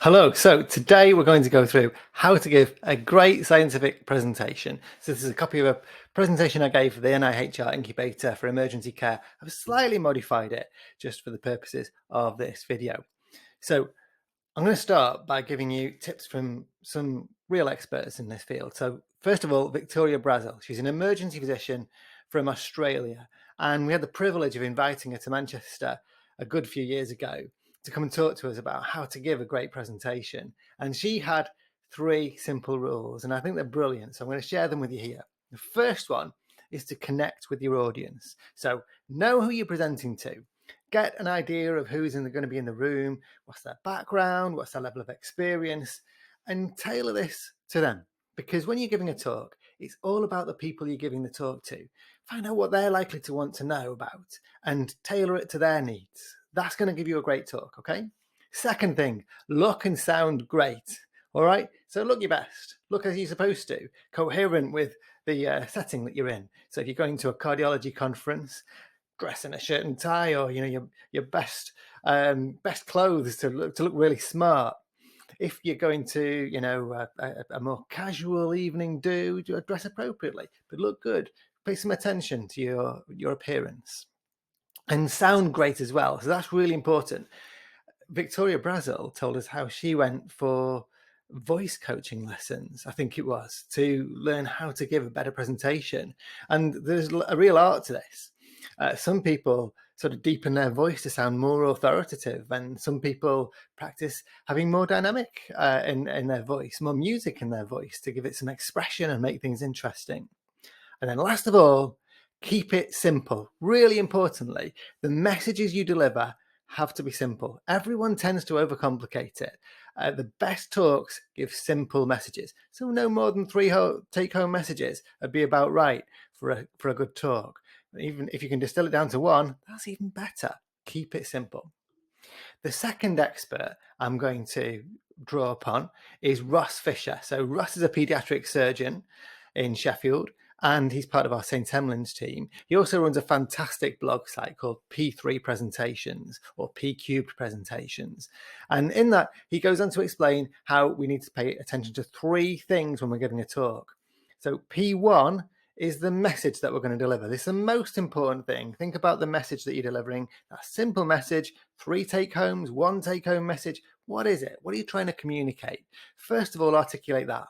Hello, so today we're going to go through how to give a great scientific presentation. So this is a copy of a presentation I gave for the NIHR Incubator for Emergency Care. I've slightly modified it just for the purposes of this video. So I'm going to start by giving you tips from some real experts in this field. So first of all, Victoria Brazil. She's an emergency physician from Australia, and we had the privilege of inviting her to Manchester a good few years ago to come and talk to us about how to give a great presentation. And she had 3 simple rules, and I think they're brilliant. So I'm going to share them with you here. The first one is to connect with your audience. So know who you're presenting to. Get an idea of who's going to be in the room, what's their background, what's their level of experience, and tailor this to them. Because when you're giving a talk, it's all about the people you're giving the talk to. Find out what they're likely to want to know about and tailor it to their needs. That's going to give you a great talk, okay? Second thing, look and sound great. All right, so look your best. Look as you're supposed to, coherent with the setting that you're in. So if you're going to a cardiology conference, dress in a shirt and tie, or your best clothes to look really smart. If you're going to a more casual evening do dress appropriately, but look good. Pay some attention to your appearance and sound great as well. So that's really important. Victoria Brazil told us how she went for voice coaching lessons, I think it was, to learn how to give a better presentation. And there's a real art to this. Some people sort of deepen their voice to sound more authoritative, and some people practice having more dynamic in their voice, more music in their voice to give it some expression and make things interesting. And then last of all, keep it simple. Really importantly, the messages you deliver have to be simple. Everyone tends to overcomplicate it. The best talks give simple messages. So no more than 3 take-home messages would be about right for a good talk. Even if you can distill it down to 1, that's even better. Keep it simple. The second expert I'm going to draw upon is Ross Fisher. So Ross is a paediatric surgeon in Sheffield, and he's part of our St. Emlyn's team. He also runs a fantastic blog site called P3 Presentations or P Cubed Presentations. And in that, he goes on to explain how we need to pay attention to 3 things when we're giving a talk. So P1 is the message that we're going to deliver. This is the most important thing. Think about the message that you're delivering. That simple message, 3 take-homes, 1 take-home message. What is it? What are you trying to communicate? First of all, articulate that.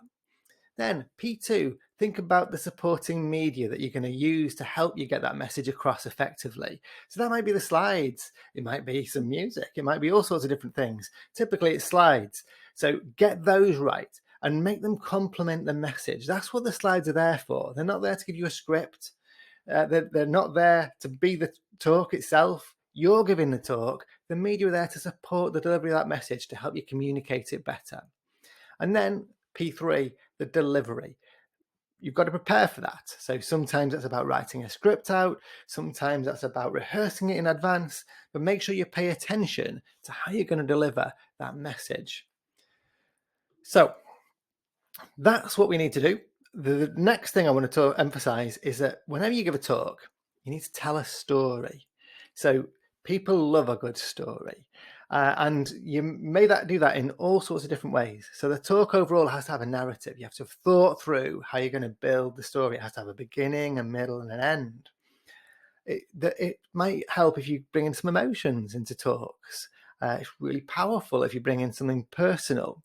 Then P2, think about the supporting media that you're going to use to help you get that message across effectively. So that might be the slides. It might be some music. It might be all sorts of different things. Typically it's slides. So get those right and make them complement the message. That's what the slides are there for. They're not there to give you a script. They're not there to be the talk itself. You're giving the talk. The media are there to support the delivery of that message to help you communicate it better. And then P3, the delivery. You've got to prepare for that. So sometimes that's about writing a script out. Sometimes that's about rehearsing it in advance. But make sure you pay attention to how you're going to deliver that message. So that's what we need to do. The next thing I want to emphasize is that whenever you give a talk, you need to tell a story. So people love a good story. And you may do that in all sorts of different ways. So the talk overall has to have a narrative. You have to have thought through how you're going to build the story. It has to have a beginning, a middle, and an end. It might help if you bring in some emotions into talks. It's really powerful if you bring in something personal.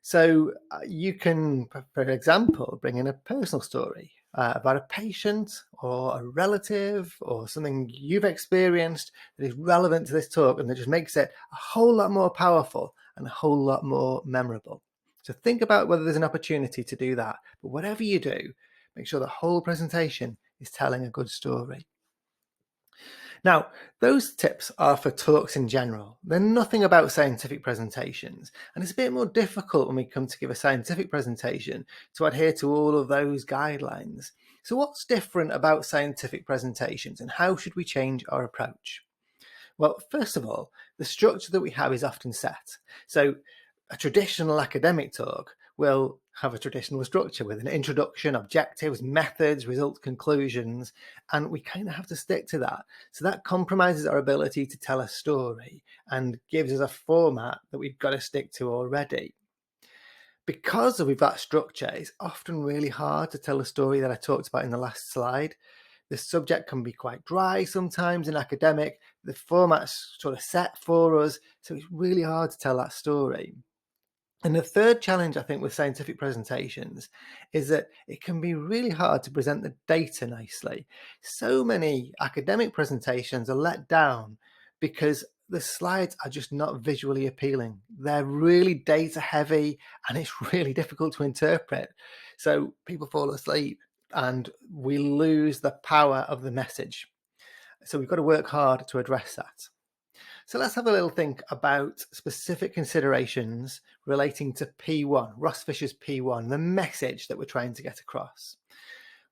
So you can, for example, bring in a personal story about a patient or a relative or something you've experienced that is relevant to this talk and that just makes it a whole lot more powerful and a whole lot more memorable. So think about whether there's an opportunity to do that. But whatever you do, make sure the whole presentation is telling a good story. Now, those tips are for talks in general. They're nothing about scientific presentations, and it's a bit more difficult when we come to give a scientific presentation to adhere to all of those guidelines. So what's different about scientific presentations, and how should we change our approach? Well, first of all, the structure that we have is often set. So a traditional academic talk will have a traditional structure with an introduction, objectives, methods, results, conclusions, and we kind of have to stick to that. So that compromises our ability to tell a story and gives us a format that we've got to stick to already. Because we've that structure, it's often really hard to tell a story that I talked about in the last slide. The subject can be quite dry sometimes and academic. The format's sort of set for us, so it's really hard to tell that story. And the third challenge, I think, with scientific presentations is that it can be really hard to present the data nicely. So many academic presentations are let down because the slides are just not visually appealing. They're really data heavy and it's really difficult to interpret. So people fall asleep and we lose the power of the message. So we've got to work hard to address that. So let's have a little think about specific considerations relating to P1, Ross Fisher's P1, the message that we're trying to get across.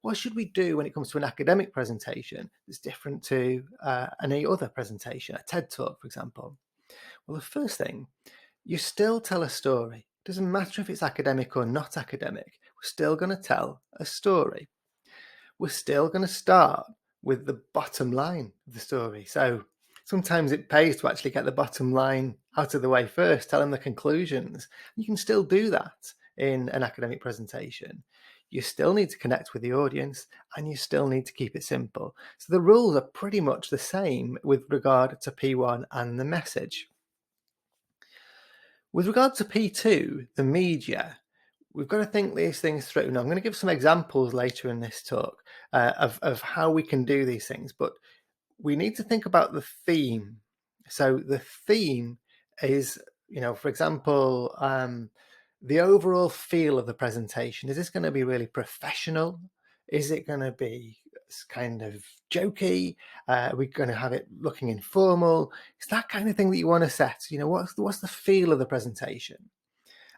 What should we do when it comes to an academic presentation that's different to any other presentation, a TED Talk, for example? Well, the first thing, you still tell a story. It doesn't matter if it's academic or not academic. We're still going to tell a story. We're still going to start with the bottom line of the story. So sometimes it pays to actually get the bottom line out of the way first, tell them the conclusions. You can still do that in an academic presentation. You still need to connect with the audience and you still need to keep it simple. So the rules are pretty much the same with regard to P1 and the message. With regard to P2, the media, we've got to think these things through. Now, I'm going to give some examples later in this talk of how we can do these things, but we need to think about the theme. So the theme is, for example, the overall feel of the presentation. Is this going to be really professional? Is it going to be kind of jokey? Are we going to have it looking informal? It's that kind of thing that you want to set. What's the feel of the presentation?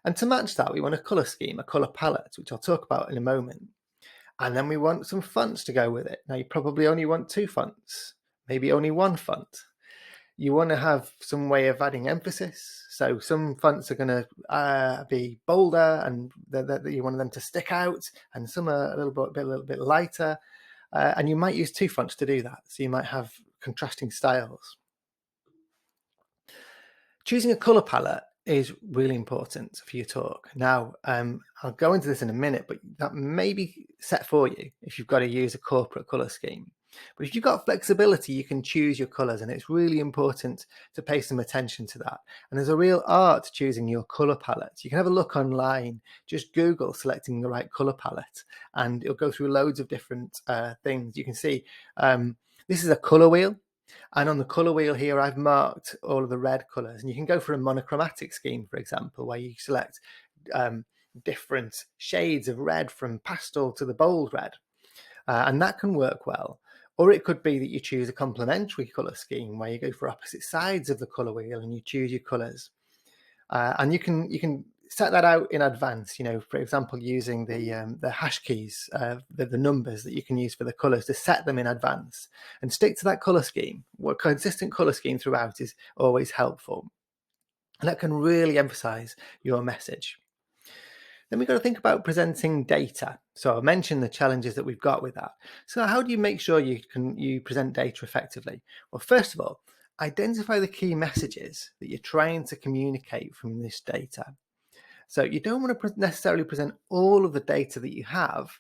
And to match that, we want a colour scheme, a colour palette, which I'll talk about in a moment. And then we want some fonts to go with it. Now, you probably only want 2 fonts, maybe only 1 font. You want to have some way of adding emphasis. So some fonts are going to be bolder and you want them to stick out, and some are a little bit lighter. And you might use 2 fonts to do that. So you might have contrasting styles. Choosing a colour palette is really important for your talk. Now, I'll go into this in a minute, but that may be set for you if you've got to use a corporate colour scheme. But if you've got flexibility, you can choose your colours, and it's really important to pay some attention to that. And there's a real art to choosing your colour palette. You can have a look online, just Google selecting the right colour palette, and it'll go through loads of different things. You can see this is a colour wheel. And on the colour wheel here, I've marked all of the red colours. And you can go for a monochromatic scheme, for example, where you select different shades of red from pastel to the bold red. And that can work well. Or it could be that you choose a complementary colour scheme where you go for opposite sides of the colour wheel and you choose your colours. And you can set that out in advance, for example, using the hash keys, the numbers that you can use for the colours to set them in advance and stick to that colour scheme. What consistent colour scheme throughout is always helpful. And that can really emphasise your message. Then we've got to think about presenting data. So I mentioned the challenges that we've got with that. So how do you make sure you present data effectively? Well, first of all, identify the key messages that you're trying to communicate from this data. So you don't want to necessarily present all of the data that you have.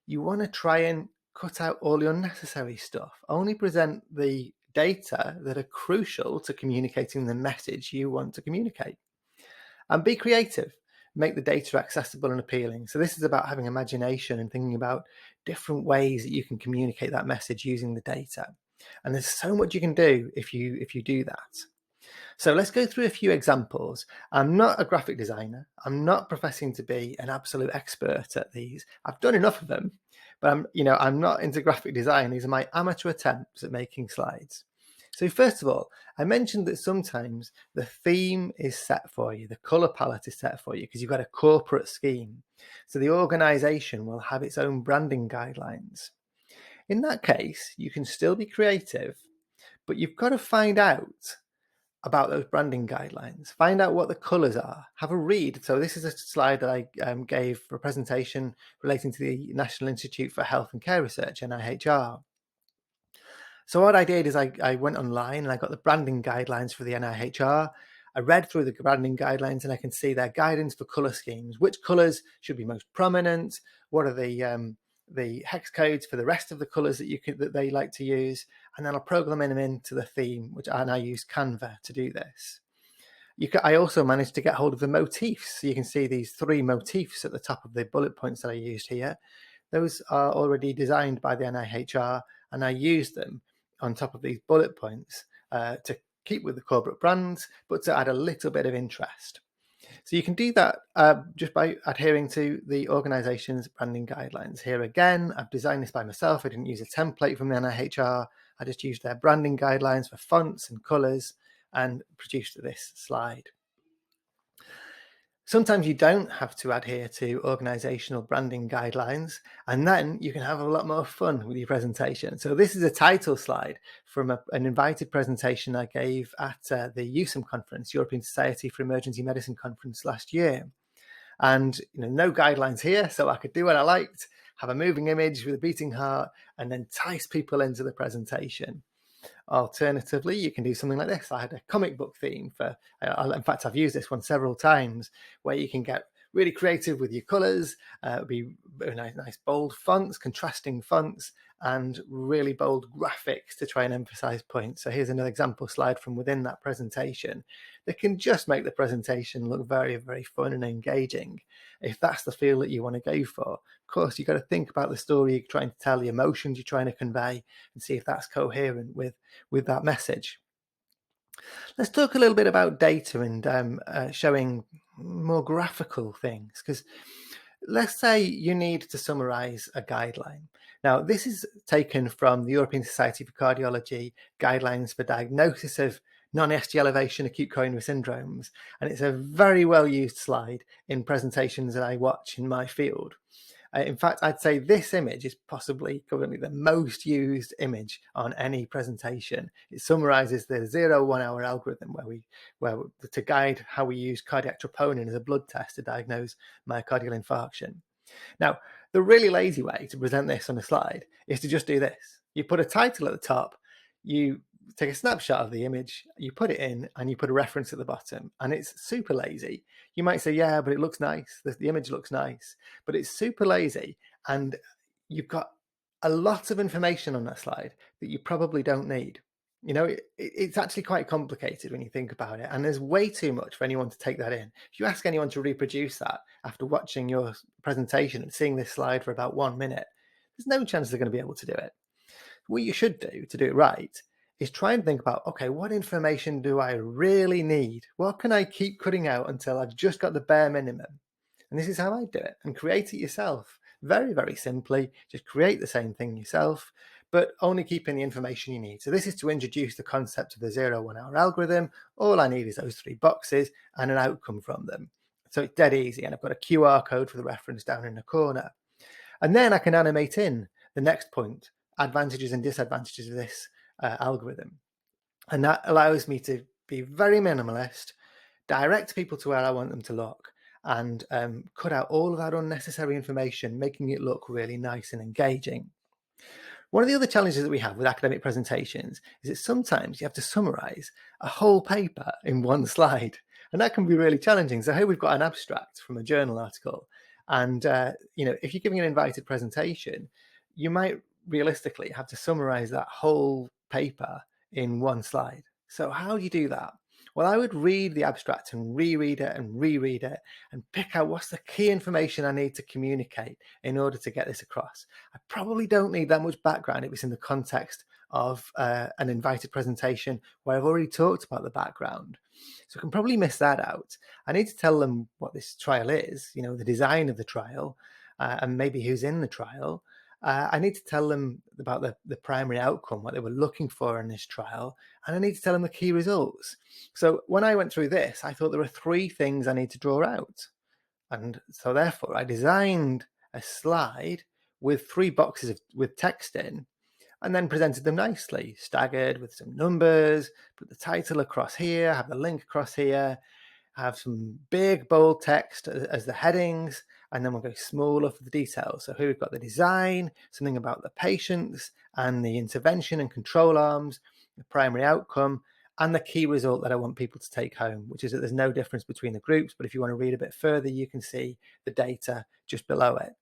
You want to try and cut out all the unnecessary stuff. Only present the data that are crucial to communicating the message you want to communicate. And be creative. Make the data accessible and appealing. So this is about having imagination and thinking about different ways that you can communicate that message using the data. And there's so much you can do if you do that. So let's go through a few examples. I'm not a graphic designer. I'm not professing to be an absolute expert at these. I've done enough of them, but I'm not into graphic design. These are my amateur attempts at making slides. So first of all, I mentioned that sometimes the theme is set for you, the colour palette is set for you because you've got a corporate scheme. So the organisation will have its own branding guidelines. In that case, you can still be creative, but you've got to find out about those branding guidelines. Find out what the colours are. Have a read. So this is a slide that I gave for a presentation relating to the National Institute for Health and Care Research, NIHR. So what I did is I went online and I got the branding guidelines for the NIHR. I read through the branding guidelines and I can see their guidance for colour schemes. Which colours should be most prominent? What are the hex codes for the rest of the colours that they like to use? And then I'll program them into the theme, and I use Canva to do this. I also managed to get hold of the motifs. So you can see these 3 motifs at the top of the bullet points that I used here. Those are already designed by the NIHR, and I use them on top of these bullet points to keep with the corporate brands, but to add a little bit of interest. So you can do that just by adhering to the organisation's branding guidelines. Here again, I've designed this by myself. I didn't use a template from the NIHR. I just used their branding guidelines for fonts and colours and produced this slide. Sometimes you don't have to adhere to organisational branding guidelines, and then you can have a lot more fun with your presentation. So this is a title slide from an invited presentation I gave at the USEM conference, European Society for Emergency Medicine conference last year. And no guidelines here, so I could do what I liked, have a moving image with a beating heart, and then entice people into the presentation. Alternatively, you can do something like this. I had a comic book theme for, in fact, I've used this one several times, where you can get really creative with your colours, be nice bold fonts, contrasting fonts, and really bold graphics to try and emphasize points. So here's another example slide from within that presentation that can just make the presentation look very, very fun and engaging. If that's the feel that you want to go for, of course, you've got to think about the story you're trying to tell, the emotions you're trying to convey, and see if that's coherent with that message. Let's talk a little bit about data and showing more graphical things, because let's say you need to summarize a guideline. Now, this is taken from the European Society for Cardiology guidelines for diagnosis of non-ST elevation acute coronary syndromes, and it's a very well used slide in presentations that I watch in my field. In fact, I'd say this image is possibly currently the most used image on any presentation. It summarizes the 0-1 hour algorithm to guide how we use cardiac troponin as a blood test to diagnose myocardial infarction. Now, the really lazy way to present this on a slide is to just do this. You put a title at the top, you take a snapshot of the image, you put it in, and you put a reference at the bottom, and it's super lazy. You might say, yeah, but it looks nice. The image looks nice, but it's super lazy, and you've got a lot of information on that slide that you probably don't need. It's actually quite complicated when you think about it, and there's way too much for anyone to take that in. If you ask anyone to reproduce that after watching your presentation and seeing this slide for about 1 minute, there's no chance they're going to be able to do it. What you should do to do it right is try and think about, okay, what information do I really need? What can I keep cutting out until I've just got the bare minimum? And this is how I do it, and create it yourself. Very, very simply, just create the same thing yourself, but only keeping the information you need. So this is to introduce the concept of the 0-1 hour algorithm. All I need is those 3 boxes and an outcome from them. So it's dead easy, and I've got a QR code for the reference down in the corner. And then I can animate in the next point, advantages and disadvantages of this algorithm. And that allows me to be very minimalist, direct people to where I want them to look, and cut out all of that unnecessary information, making it look really nice and engaging. One of the other challenges that we have with academic presentations is that sometimes you have to summarize a whole paper in one slide, and that can be really challenging. So here we've got an abstract from a journal article, and if you're giving an invited presentation, you might realistically have to summarize that whole paper in one slide. So how do you do that? Well, I would read the abstract and reread it and pick out what's the key information I need to communicate in order to get this across. I probably don't need that much background if it's in the context of an invited presentation where I've already talked about the background. So I can probably miss that out. I need to tell them what this trial is, the design of the trial, and maybe who's in the trial. I need to tell them about the primary outcome, what they were looking for in this trial, and I need to tell them the key results. So when I went through this, I thought there were 3 things I need to draw out. And so therefore I designed a slide with 3 boxes with text in, and then presented them nicely, staggered with some numbers, put the title across here, have the link across here, have some big bold text as the headings, and then we'll go smaller for the details. So here we've got the design, something about the patients and the intervention and control arms, the primary outcome, and the key result that I want people to take home, which is that there's no difference between the groups, but if you want to read a bit further, you can see the data just below it.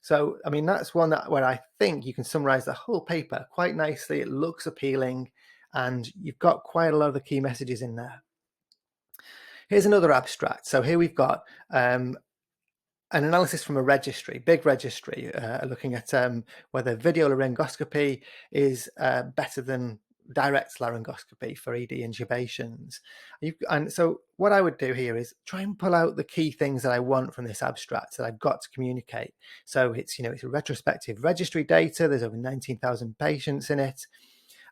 So, I mean, that's one where I think you can summarize the whole paper quite nicely. It looks appealing, and you've got quite a lot of the key messages in there. Here's another abstract. So here we've got an analysis from a registry, big registry, looking at whether video laryngoscopy is better than direct laryngoscopy for ED intubations. And so what I would do here is try and pull out the key things that I want from this abstract that I've got to communicate. So it's, it's a retrospective registry data. There's over 19,000 patients in it.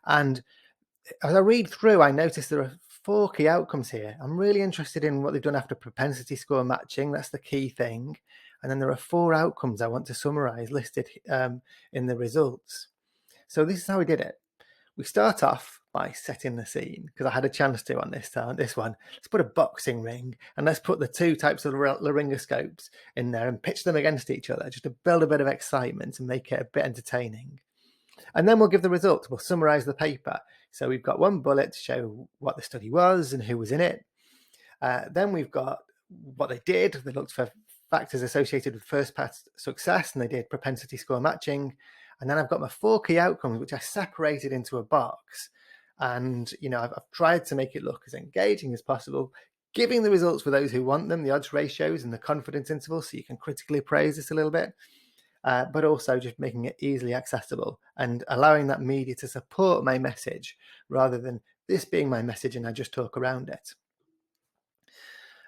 And as I read through, I notice there are 4 key outcomes here. I'm really interested in what they've done after propensity score matching. That's the key thing. And then there are 4 outcomes I want to summarize listed in the results. So this is how we did it. We start off by setting the scene, because I had a chance to on this one. Let's put a boxing ring and let's put the 2 types of laryngoscopes in there and pitch them against each other just to build a bit of excitement and make it a bit entertaining. And then we'll give the results. We'll summarize the paper. So we've got 1 bullet to show what the study was and who was in it. Then we've got what they did. They looked for factors associated with first pass success, and they did propensity score matching. And then I've got my 4 key outcomes, which I separated into a box. And, I've tried to make it look as engaging as possible, giving the results for those who want them, the odds ratios and the confidence intervals, so you can critically appraise this a little bit. But also just making it easily accessible and allowing that media to support my message rather than this being my message and I just talk around it.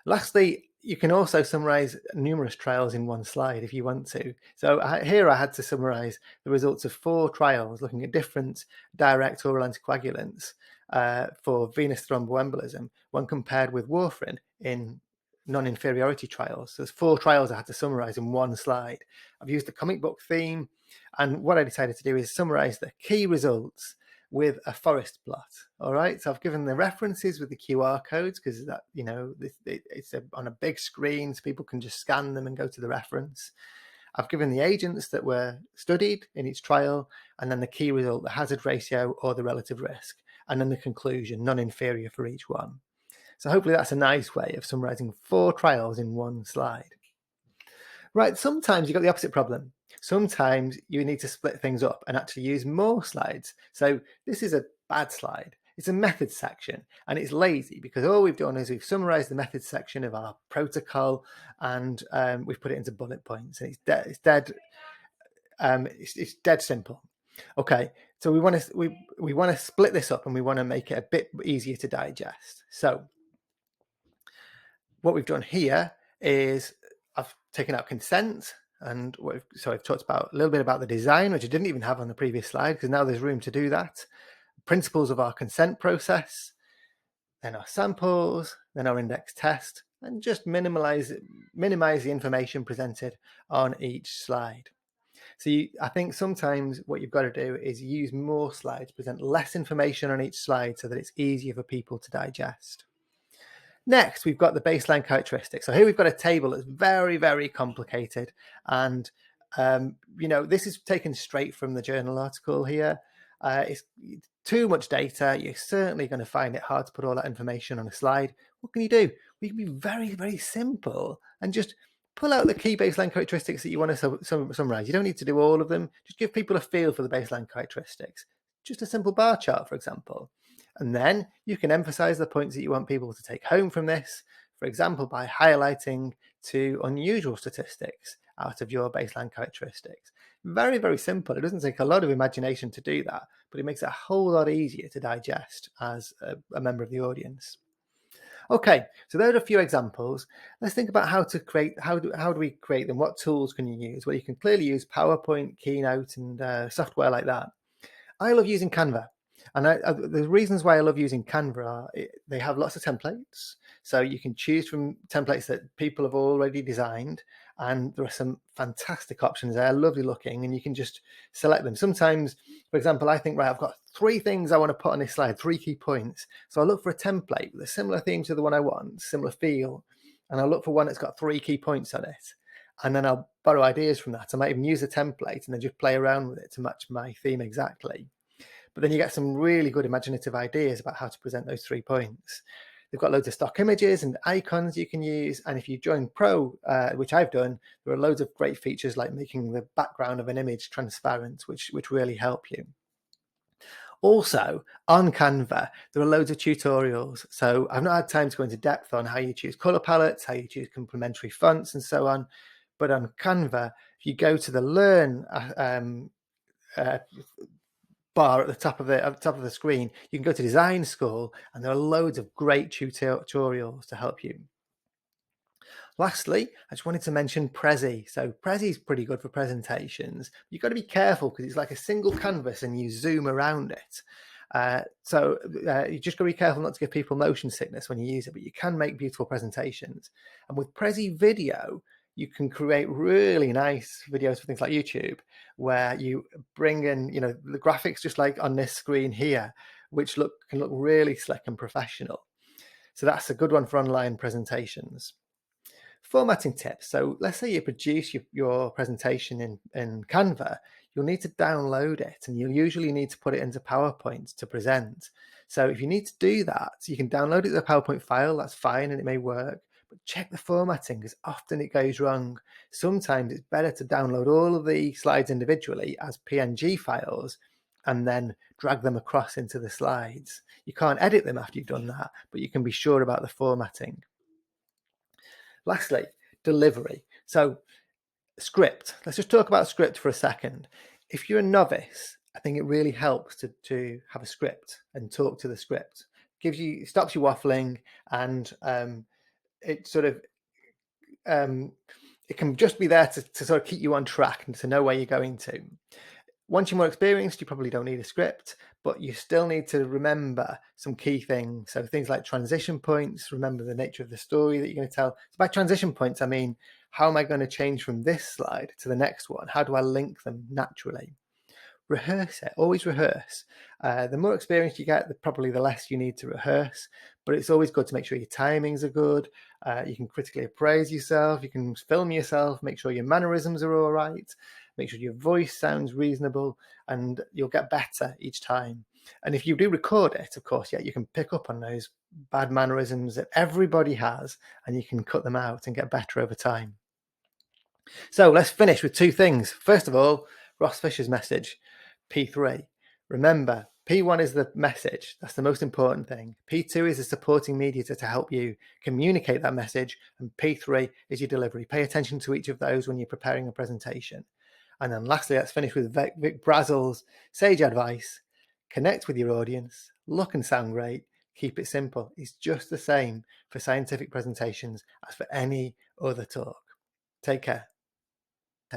Lastly, you can also summarize numerous trials in one slide if you want to. So here I had to summarize the results of 4 trials looking at different direct oral anticoagulants for venous thromboembolism when compared with warfarin in non-inferiority trials. So there's 4 trials I had to summarize in one slide. I've used the comic book theme, and what I decided to do is summarize the key results with a forest plot. All right, so I've given the references with the QR codes because that it's on a big screen, so people can just scan them and go to the reference. I've given the agents that were studied in each trial, and then the key result, the hazard ratio or the relative risk, and then the conclusion, non-inferior for each one. So hopefully that's a nice way of summarizing 4 trials in one slide. Right, sometimes you've got the opposite problem. Sometimes you need to split things up and actually use more slides. So this is a bad slide. It's a methods section, and it's lazy because all we've done is we've summarized the methods section of our protocol, and we've put it into bullet points, and it's dead simple. Okay, so we want to split this up, and we want to make it a bit easier to digest. So what we've done here is I've taken out consent, and so I've talked about a little bit about the design, which I didn't even have on the previous slide because now there's room to do that. Principles of our consent process, then our samples, then our index test, and just minimize the information presented on each slide. So I think sometimes what you've got to do is use more slides, present less information on each slide so that it's easier for people to digest. Next, we've got the baseline characteristics. So here we've got a table that's very, very complicated. And, this is taken straight from the journal article here. It's too much data. You're certainly going to find it hard to put all that information on a slide. What can you do? We can be very, very simple and just pull out the key baseline characteristics that you want to summarize. You don't need to do all of them. Just give people a feel for the baseline characteristics. Just a simple bar chart, for example. And then you can emphasize the points that you want people to take home from this, for example, by highlighting 2 unusual statistics out of your baseline characteristics. Very, very simple. It doesn't take a lot of imagination to do that, but it makes it a whole lot easier to digest as a member of the audience. Okay, so there are a few examples. Let's think about how to create, how do we create them? What tools can you use? Well, you can clearly use PowerPoint, Keynote, and software like that. I love using Canva. And the reasons why I love using Canva are they have lots of templates. So you can choose from templates that people have already designed. And there are some fantastic options there, lovely looking, and you can just select them. Sometimes, for example, I think, right, I've got 3 things I want to put on this slide, 3 key points. So I look for a template with a similar theme to the one I want, similar feel, and I'll look for one that's got 3 key points on it. And then I'll borrow ideas from that. I might even use a template and then just play around with it to match my theme exactly. But then you get some really good imaginative ideas about how to present those 3 points. They've got loads of stock images and icons you can use. And if you join Pro, which I've done, there are loads of great features like making the background of an image transparent, which really help you. Also, on Canva, there are loads of tutorials. So I've not had time to go into depth on how you choose color palettes, how you choose complementary fonts, and so on. But on Canva, if you go to the Learn bar at the top of the screen, you can go to Design School, and there are loads of great tutorials to help you. Lastly, I just wanted to mention Prezi. So Prezi is pretty good for presentations. You've got to be careful because it's like a single canvas and you zoom around it. You just got to be careful not to give people motion sickness when you use it, but you can make beautiful presentations. And with Prezi Video, you can create really nice videos for things like YouTube, where you bring in, the graphics just like on this screen here, which can look really slick and professional. So that's a good one for online presentations. Formatting tips. So let's say you produce your presentation in Canva, you'll need to download it, and you'll usually need to put it into PowerPoint to present. So if you need to do that, you can download it as a PowerPoint file, that's fine, and it may work, but check the formatting because often it goes wrong. Sometimes it's better to download all of the slides individually as PNG files and then drag them across into the slides. You can't edit them after you've done that, but you can be sure about the formatting. Lastly, delivery. So script. Let's just talk about script for a second. If you're a novice, I think it really helps to have a script and talk to the script. Stops you waffling, and it sort of it can just be there to sort of keep you on track and to know where you're going to. Once you're more experienced, you probably don't need a script, but you still need to remember some key things. So things like transition points, remember the nature of the story that you're going to tell. So by transition points, I mean, how am I going to change from this slide to the next one? How do I link them naturally? Rehearse it, always rehearse. The more experience you get, probably the less you need to rehearse, but it's always good to make sure your timings are good. You can critically appraise yourself, you can film yourself, make sure your mannerisms are all right, make sure your voice sounds reasonable, and you'll get better each time. And if you do record it, of course, you can pick up on those bad mannerisms that everybody has, and you can cut them out and get better over time. So let's finish with 2 things. First of all, Ross Fisher's message, P3. Remember, P1 is the message. That's the most important thing. P2 is the supporting media to help you communicate that message. And P3 is your delivery. Pay attention to each of those when you're preparing a presentation. And then lastly, let's finish with Vic Brazel's sage advice. Connect with your audience, look and sound great, keep it simple. It's just the same for scientific presentations as for any other talk. Take care.